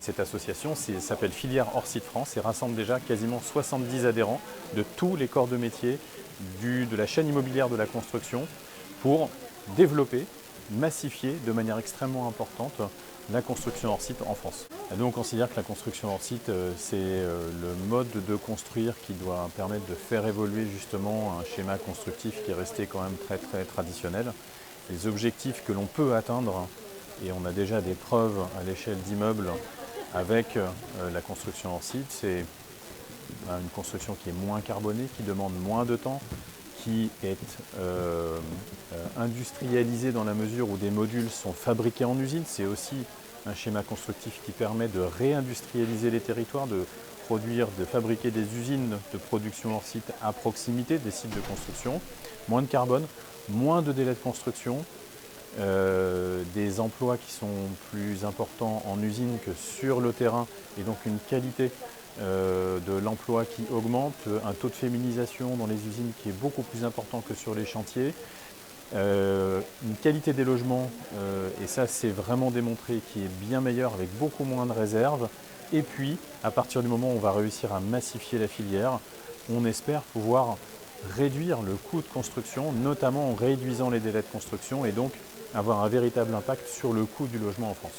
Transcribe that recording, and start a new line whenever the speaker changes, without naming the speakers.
Cette association s'appelle Filière Hors Site France et rassemble déjà quasiment 70 adhérents de tous les corps de métier de la chaîne immobilière de la construction pour développer, massifier de manière extrêmement importante la construction hors site en France. Et nous, on considère que la construction hors site, c'est le mode de construire qui doit permettre de faire évoluer justement un schéma constructif qui est resté quand même très très traditionnel. Les objectifs que l'on peut atteindre, et on a déjà des preuves à l'échelle d'immeubles avec la construction hors site, c'est une construction qui est moins carbonée, qui demande moins de temps, qui est industrialisée dans la mesure où des modules sont fabriqués en usine. C'est aussi un schéma constructif qui permet de réindustrialiser les territoires, de fabriquer des usines de production hors site à proximité des sites de construction. Moins de carbone, moins de délais de construction, des emplois qui sont plus importants en usine que sur le terrain et donc une qualité de l'emploi qui augmente, un taux de féminisation dans les usines qui est beaucoup plus important que sur les chantiers, une qualité des logements, et ça c'est vraiment démontré, qui est bien meilleure avec beaucoup moins de réserves. Et puis à partir du moment où on va réussir à massifier la filière, on espère pouvoir réduire le coût de construction, notamment en réduisant les délais de construction et donc avoir un véritable impact sur le coût du logement en France.